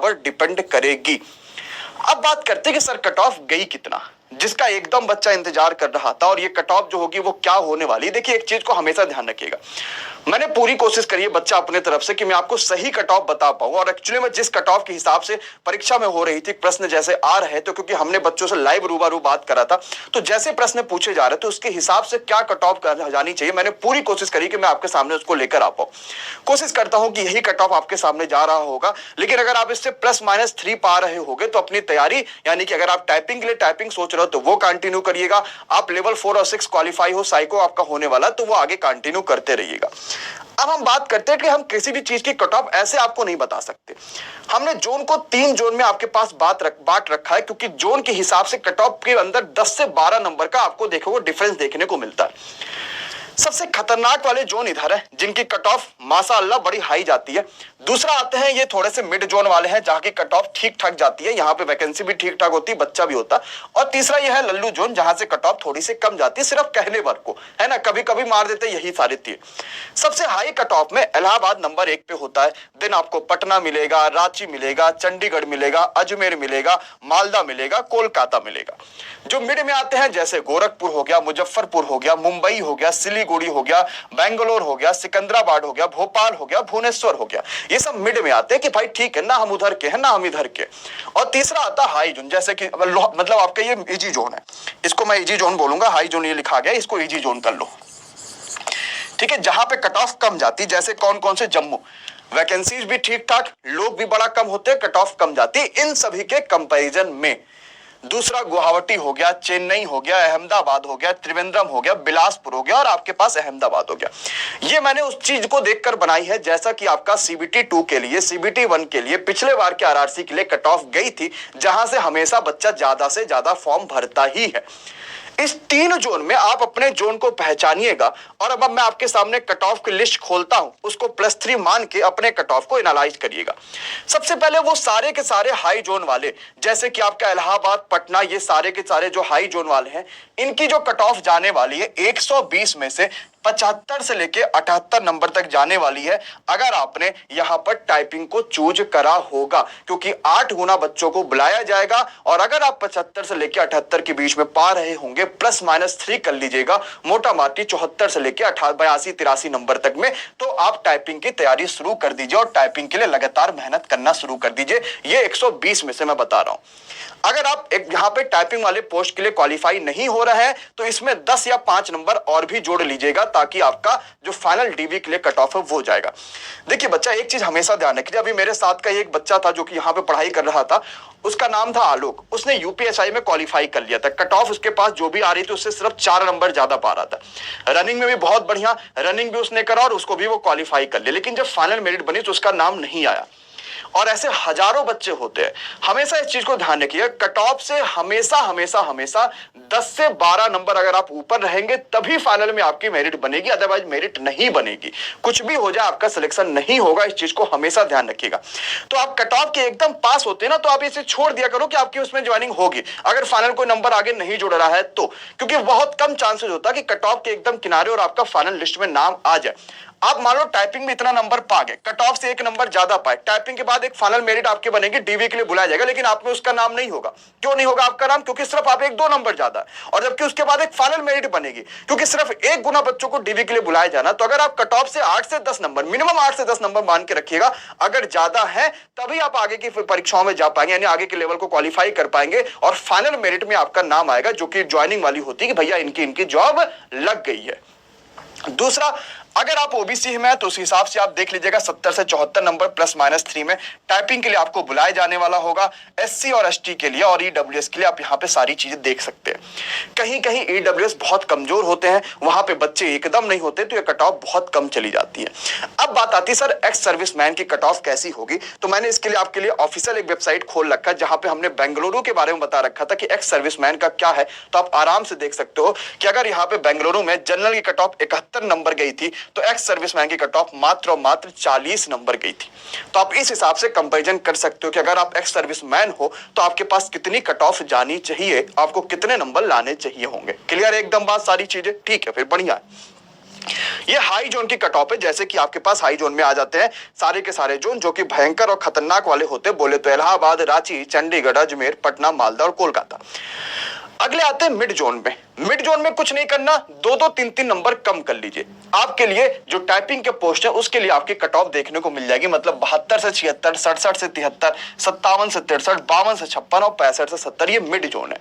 पर डिपेंड करेगी। अब बात करते हैं कि सर कट ऑफ गई कितना, जिसका एकदम बच्चा इंतजार कर रहा था, और ये कट ऑफ जो होगी वो क्या होने वाली है। देखिए एक चीज को हमेशा ध्यान रखिएगा, मैंने पूरी कोशिश करी है बच्चा अपने तरफ से कि मैं आपको सही कट ऑफ बता पाऊं, और एक्चुअली में जिस कट ऑफ के हिसाब से परीक्षा में हो रही थी, प्रश्न जैसे आ रहे थे, क्योंकि हमने बच्चों से लाइव रूबरू बात करा था, तो जैसे प्रश्न पूछे जा रहे थे उसके हिसाब से क्या कट ऑफ जानी चाहिए, मैंने पूरी कोशिश करी कि मैं आपके सामने उसको लेकर आ पाऊं। कोशिश करता हूं कि यही कट ऑफ आपके सामने जा रहा होगा, लेकिन अगर आप इससे +-3 पा रहे होगे तो अपनी तैयारी, यानी कि अगर आप टाइपिंग के लिए टाइपिंग सोच रहे हो तो वो कंटिन्यू करिएगा, आप लेवल 4 और 6 क्वालिफाई हो, साइको आपका होने वाला, तो वो आगे कंटिन्यू करते रहिएगा। अब हम बात करते हैं कि हम किसी भी चीज की कट ऑफ ऐसे आपको नहीं बता सकते। हमने जोन को 3 जोन में आपके पास बांट रखा है, क्योंकि जोन के हिसाब से कट ऑफ के अंदर 10 से 12 नंबर का आपको देखोगे डिफरेंस देखने को मिलता है। सबसे खतरनाक वाले जोन इधर है, जिनकी कट ऑफ माशाअल्लाह बड़ी हाई जाती है। दूसरा आते हैं ये थोड़े से मिड जोन वाले हैं, जहां की कट ऑफ ठीक ठाक जाती है, यहाँ पे वैकेंसी भी ठीक ठाक होती है, बच्चा भी होता। और तीसरा ये है लल्लू जोन, जहां से कट ऑफ थोड़ी सी कम जाती है, सिर्फ कहने भर को, है ना, कभी कभी मार देते, यही सारी थी। सबसे हाई कट ऑफ में इलाहाबाद नंबर 1 पे होता है, देन आपको पटना मिलेगा, रांची मिलेगा, चंडीगढ़ मिलेगा, अजमेर मिलेगा, मालदा मिलेगा, कोलकाता मिलेगा। जो मिड में आते हैं जैसे गोरखपुर हो गया, मुजफ्फरपुर हो गया, मुंबई हो गया, सिलीगुड़ी हो गया, बेंगलोर हो गया, सिकंदराबाद हो गया, भोपाल हो गया, भुवनेश्वर हो गया, ये सब मिड में आते हैं कि भाई ठीक है ना, हम उधर के हैं ना हम इधर के। और तीसरा आता है हाई जोन, जैसे कि मतलब आपका ये इजी जोन है, इसको मैं इजी जोन बोलूंगा, हाई जोन ये लिखा गया, इसको इजी जोन कर लो, ठीक है, जहां पे कट ऑफ कम जाती, जैसे कौन कौन से, जम्मू, वैकेंसीज भी ठीक ठाक, लोग भी बड़ा कम होते, कट ऑफ कम जाती, इन सभी के कंपैरिजन में। दूसरा गुवाहाटी हो गया, चेन्नई हो गया, अहमदाबाद हो गया, त्रिवेंद्रम हो गया, बिलासपुर हो गया, और आपके पास अहमदाबाद हो गया। ये मैंने उस चीज को देखकर बनाई है, जैसा कि आपका CBT 2 के लिए, CBT 1 के लिए, पिछले बार के RRC के लिए कट ऑफ गई थी, जहां से हमेशा बच्चा ज्यादा से ज्यादा फॉर्म भरता ही है। इस 3 जोन में आप अपने जोन को पहचानिएगा, और अब मैं आपके सामने कट ऑफ की लिस्ट खोलता हूं, उसको +3 मान के अपने कट ऑफ को एनालाइज करिएगा। सबसे पहले वो सारे के सारे हाई जोन वाले, जैसे कि आपका इलाहाबाद, पटना, ये सारे के सारे जो हाई जोन वाले हैं, इनकी जो कट ऑफ जाने वाली है 120 में से 75 से लेके 78 नंबर तक जाने वाली है, अगर आपने यहां पर टाइपिंग को चूज करा होगा, क्योंकि 8 गुना बच्चों को बुलाया जाएगा, और अगर आप 75 से लेके 78 के बीच में पा रहे होंगे, +-3 कर लीजिएगा, मोटा माटी 74 से लेके 82-83 नंबर तक में, तो आप टाइपिंग की तैयारी शुरू कर दीजिए, और टाइपिंग के लिए लगातार मेहनत करना शुरू कर दीजिए। ये 120 में से मैं बता रहा हूं। अगर आप एक यहाँ पे टाइपिंग वाले पोस्ट के लिए क्वालिफाई नहीं हो रहा है, तो इसमें 10 या 5 नंबर और भी जोड़ लीजिएगा, ताकि आपका जो फाइनल DV के लिए कट ऑफ है वो जाएगा। देखिए बच्चा, एक चीज हमेशा ध्यान रखिए, अभी मेरे साथ का एक बच्चा था जो कि यहाँ पे पढ़ाई कर रहा था, उसका नाम था आलोक, उसने UPSI में क्वालिफाई कर लिया था, कट ऑफ उसके पास जो भी आ रही थी उससे सिर्फ 4 नंबर ज्यादा पा रहा था। रनिंग में भी बहुत बढ़िया रनिंग भी उसने करा, और उसको भी वो क्वालिफाई कर लिया, लेकिन जब फाइनल मेरिट बनी तो उसका नाम नहीं आया। और ऐसे हजारों बच्चे होते हैं, हमेशा इस चीज को ध्यान रखिए, कट ऑफ से हमेशा हमेशा हमेशा 10 से 12 नंबर अगर आप ऊपर रहेंगे तभी फाइनल में आपकी मेरिट बनेगी, अदरवाइज मेरिट नहीं बनेगी। कुछ भी हो जाए आपका सिलेक्शन नहीं होगा, इस चीज को हमेशा ध्यान रखिएगा। तो आप कट ऑफ के एकदम पास होते हैं ना, तो आप इसे छोड़ दिया करो कि आपकी उसमें ज्वाइनिंग होगी, अगर फाइनल कोई नंबर आगे नहीं जुड़ रहा है तो, क्योंकि बहुत कम चांसेस होता है कि कट ऑफ के एकदम किनारे और आपका फाइनल लिस्ट में नाम आ जाए। आप मान लो टाइपिंग में इतना नंबर पा गए, कट ऑफ से 1 नंबर ज्यादा पाए, टाइपिंग के बाद एक फाइनल मेरिट आपके बनेगी, DV के लिए बुलाया जाएगा, लेकिन आप में उसका नाम नहीं होगा। क्यों नहीं होगा आपका नाम? क्योंकि सिर्फ आप 1-2 नंबर ज्यादा, और जबकि उसके बाद एक फाइनल मेरिट बनेगी, क्योंकि सिर्फ 1 गुना बच्चों को DV के लिए बुलाया जाना। तो अगर आप कट ऑफ से 8 से 10 नंबर, मिनिमम 8 से 10 नंबर मान के रखिएगा, अगर ज्यादा है तभी आप आगे की परीक्षाओं में जा पाएंगे, यानी आगे के लेवल को क्वालिफाई कर पाएंगे, और फाइनल मेरिट में आपका नाम आएगा, जो कि ज्वाइनिंग वाली होती है कि भैया इनकी जॉब लग गई है। दूसरा, अगर आप OBC में तो उस हिसाब से आप देख लीजिएगा 70 से 74 नंबर +-3 में टाइपिंग के लिए आपको बुलाया जाने वाला होगा। SC और ST के लिए और EWS के लिए आप यहाँ पे सारी चीजें देख सकते हैं। कहीं कहीं EWS बहुत कमजोर होते हैं, वहां पे बच्चे एकदम नहीं होते, तो ये कट ऑफ बहुत कम चली जाती है। अब बात आती है सर एक्स सर्विसमैन की कट ऑफ कैसी होगी, तो मैंने इसके लिए आपके लिए ऑफिशियल एक वेबसाइट खोल रखा है, जहां पे हमने बेंगलुरु के बारे में बता रखा था कि एक्स सर्विसमैन का क्या है। तो आप आराम से देख सकते हो कि अगर यहाँ पे बेंगलुरु में जनरल की कट ऑफ 71 नंबर गई थी, तो एक्स सर्विसमैन की कट ऑफ मात्र 40 नंबर गई थी। तो आप इस हिसाब से कंपैरिजन कर सकते हो कि अगर आप एक्स सर्विसमैन हो तो आपके पास कितनी कट ऑफ जानी चाहिए, आपको कितने नंबर लाने चाहिए होंगे। क्लियर है एकदम बात, सारी चीजें ठीक है, फिर बढ़िया है। ये हाई जोन की कट ऑफ है। जैसे कि आपके पास हाई जोन में आ जाते हैं सारे के सारे जोन जो कि भयंकर और खतरनाक वाले होते हैं, बोले तो इलाहाबाद, रांची, चंडीगढ़, अजमेर, पटना, मालदा और कोलकाता। अगले आते हैं मिड जोन में। मिड जोन में कुछ नहीं करना, दो दो तीन तीन नंबर कम कर लीजिए। आपके लिए जो टाइपिंग के पोस्ट है उसके लिए आपकी कट ऑफ देखने को मिल जाएगी, मतलब 72 से 76, 67 से 73, 57 से 63, 52 से 56 और 65 से 70, ये मिड जोन है।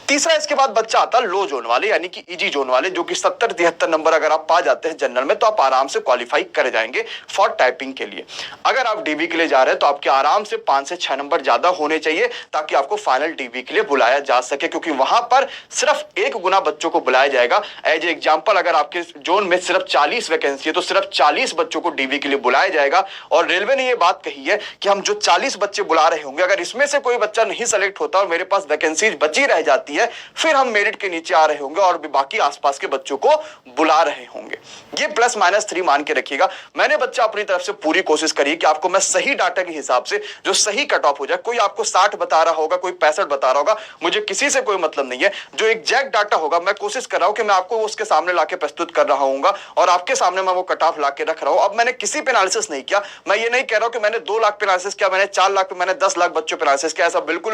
तीसरा इसके बाद बच्चा आता है लो जोन वाले, यानी कि इजी जोन वाले, जो कि 70 73 नंबर अगर आप पा जाते हैं जनरल में तो आप आराम से क्वालिफाई कर जाएंगे फॉर टाइपिंग के लिए। अगर आप डीबी के लिए जा रहे हैं तो आपके आराम से 5 से 6 नंबर ज्यादा होने चाहिए ताकि आपको फाइनल डीबी के लिए बुलाया जा सके, क्योंकि वहां पर सिर्फ 1 गुना बच्चों को बुलाया जाएगा। एज एग्जाम्पल, अगर आपके जोन में सिर्फ 40 वैकेंसी है तो सिर्फ 40 बच्चों को डीबी के लिए बुलाया जाएगा। और रेलवे ने यह बात कही है कि हम जो 40 बच्चे बुला रहे होंगे, अगर इसमें से कोई बच्चा नहीं सेलेक्ट होता और मेरे पास वैकेंसीज बची रह जाती है, फिर हम मेरिट के नीचे आ रहे होंगे और भी बाकी आसपास के बच्चों को बुला रहे होंगे। ये +-3 मान के रखिएगा। मैंने बच्चा अपनी तरफ से पूरी कोशिश करी कि आपको मैं सही डाटा के हिसाब से जो सही कट ऑफ हो जाए, कोई आपको 60 बता रहा होगा, कोई 65 बता रहा होगा, मुझे किसी से कोई मतलब नहीं है। जो एग्जैक्ट डाटा होगा मैं कोशिश कर रहा हूं कि मैं आपको उसके सामने लाके प्रस्तुत कर रहा हूंगा और आपके सामने मैं वो कट ऑफ लाके रख रहा हूं। अब मैंने किसी पे एनालिसिस नहीं किया, मैं ये नहीं कह रहा हूं कि मैंने 2 लाख पे एनालिसिस किया, मैंने 4 लाख पे, मैंने 10 लाख बच्चों पे एनालिसिस किया, ऐसा बिल्कुल